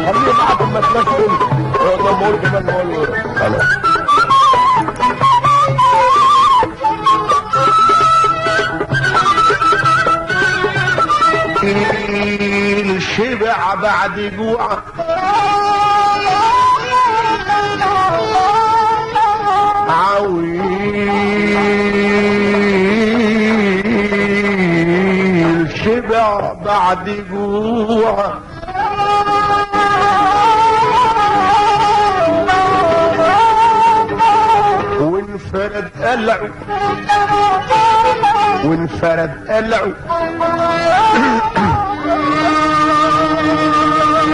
خليه معاكم ما تمثل لما اقول كمان نقول خلاص. الشبع بعد جوع عويل شبع بعد جوع وانفرد قلعه وانفرد قلعه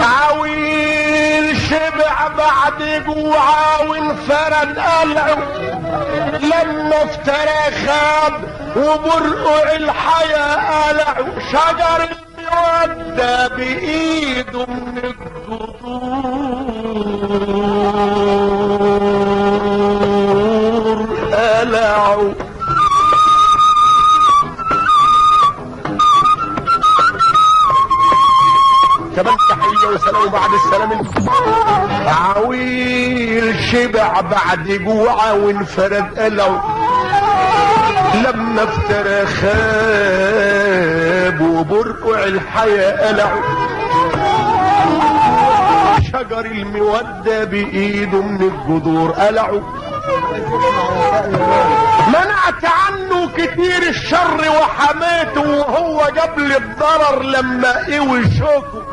عويل شبع بعد جوع وانفرد قلعه لما افترى خاب وبرقع الحياة قلعه شجر المودة بإيده من الجذور قلعه. كمان تحية وسلام بعد السلام. عويل شبع بعد جوع وانفرد قلعه لما افترى خاب وبرقع الحياة قلعه شجر المودة بإيده من الجذور قلعه. منعت عنه كتير الشر وحماته وهو جاب لي الضرر لما قوي شوكه.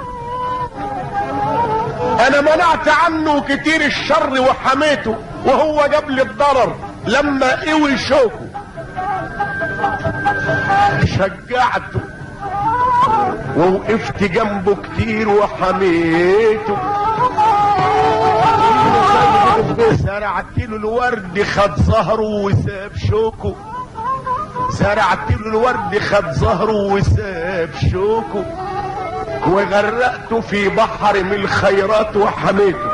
انا منعت عنه كتير الشر وحماته وهو جاب لي الضرر لما قوي شوكه. شجعته ووقفت جنبه كتير وحميته. زرعت له الورد خد زهره وساب شوكه. زرعت له الورد خد زهره وساب شوكه. وغرقته في بحر من الخيرات وحميته.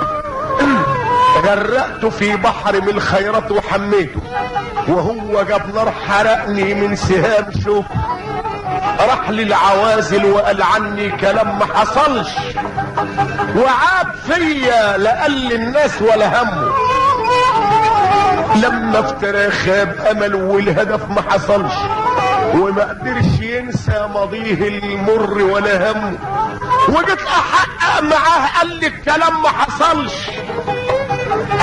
غرقته في بحر من الخيرات وحميته وهو جاب نار حرقني من سهام شوكه. راح للعوازل وقال عني كلام ما حصلش وعاب فيا لقال الناس ولا همه. لما افترى خاب امله والهدف ما حصلش وما قدرش ينسى ماضيه المر ولا همه. وجيت احقق معاه قال لي الكلام ما حصلش.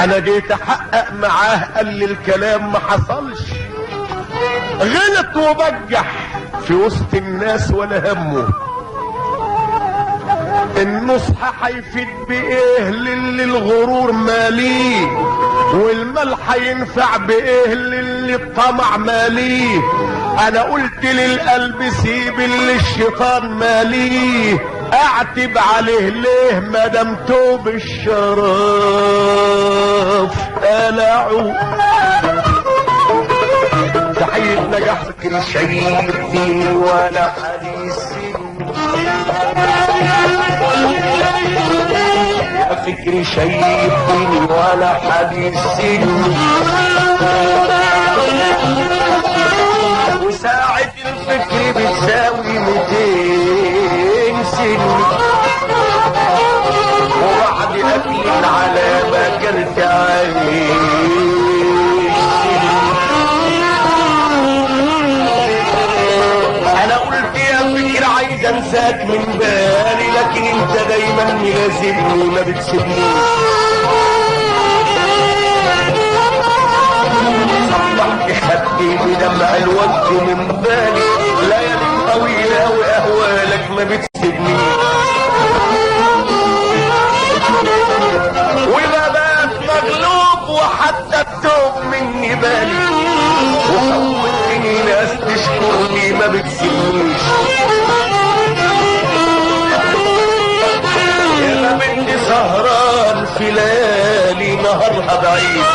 انا جيت احقق معاه قال لي الكلام ما حصلش. غلط وبجح في وسط الناس ولا همه. النصح هيفيد بايه للي الغرور ماليه والمال هينفع بايه للي الطمع ماليه. انا قلت للقلب سيب اللي الشيطان ماليه اعتب عليه ليه مادام توب الشرف قلعه. تحية نجاح فكر شيخي ولا حديث فكر شيخي ولا حديث وساعة الفكر بتساوي 200 سنة وبعد أكل على ما كنت عايش. أنا قلت يا فكر عايز أنساك من بالي لكن أنت دايما ملازمني ما بتسيبنيش. خدتي بدمع الوقت من بالي ليالي طويلة واهوالك ما بتسيبنيش. وما بات مغلوب وحتى التوب مني بالي وحولتني ناس تشكرني ما بتسيبنيش. يا ما بنتي سهران في ليالي نهارها بعيد.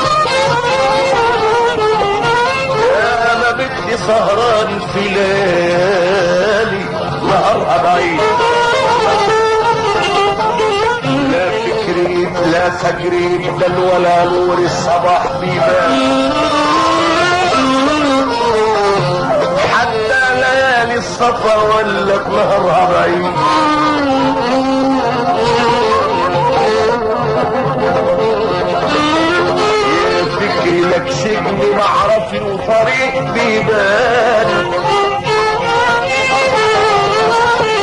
بدي سهران في ليالي نهارها بعيد. لا فكري لا فجري بدل ولا نور الصباح بيبان حتى ليالي الصفا ولت نهارها بعيد. بيبان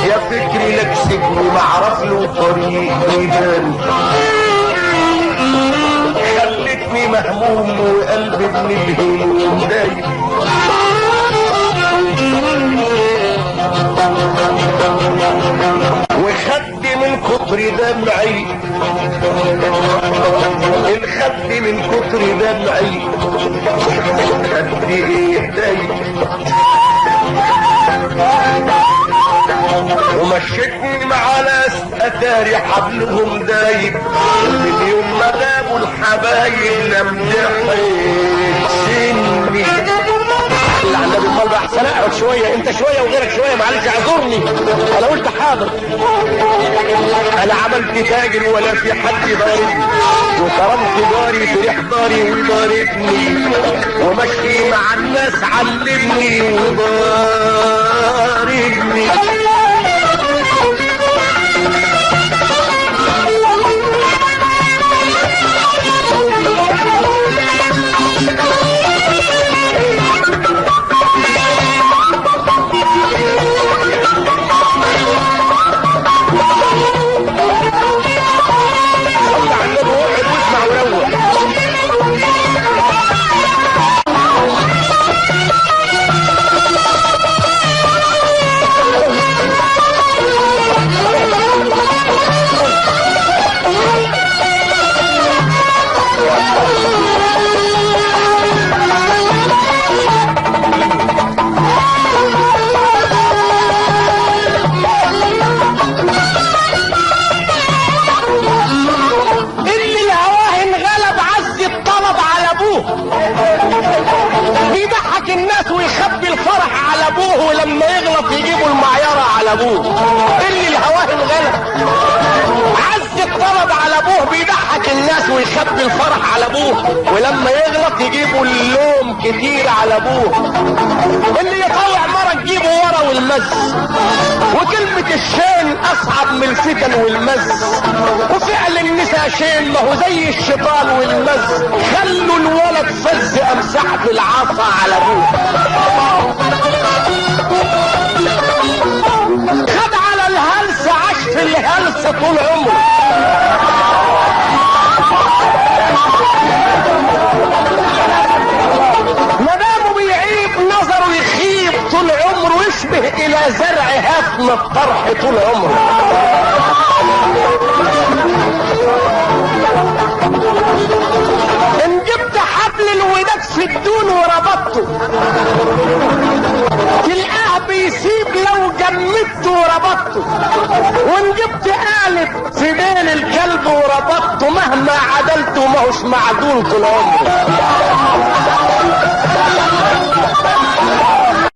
يا فكري لك سجن معرف له طريق بيبان خلتني مهموم وقلبي ابن الهموم دايب وخدي من كتر دمعي الخد من كتر دمعي خدي ايه دايب ومشيتني مع ناس اتاري حبلهم دايب من يوم ما غابوا الحبايب لم يحسني على النبي قال احسن اقعد شويه انت شويه وغيرك شويه معلش اعذرني انا قلت حاضر انا عملت تاجر ولا في حد ضاربني وكرمت جاري في احضاري وضاربني ومشي مع الناس علمني وضاربني ولما يغلط يجيبوا المعيرة على ابوه اللي الهواه انغلب عز الطلب على ابوه بيضحك الناس ويخبي الفرح على ابوه ولما يغلط يجيبوا اللوم كتير على ابوه اللي يطوع مرة تجيبه ورا والمز وكلمة الشين اصعب من الفتن والمز وفعل النساء شين ما هو زي الشيطان والمز خلوا الولد فز امسح بالعصا على ابوه خد على الهلس عاش في الهلس طول عمره مدامه بيعيب نظره يخيب طول عمره يشبه الى زرع هفن الطرح طول عمره ان جبت حبل الوداد في الدون وربطته تلقاه بيسيب لو جمدته وربطته وان جبت قالب في دين الكلب وربطته مهما عدلته ما هوش معدول طول عمره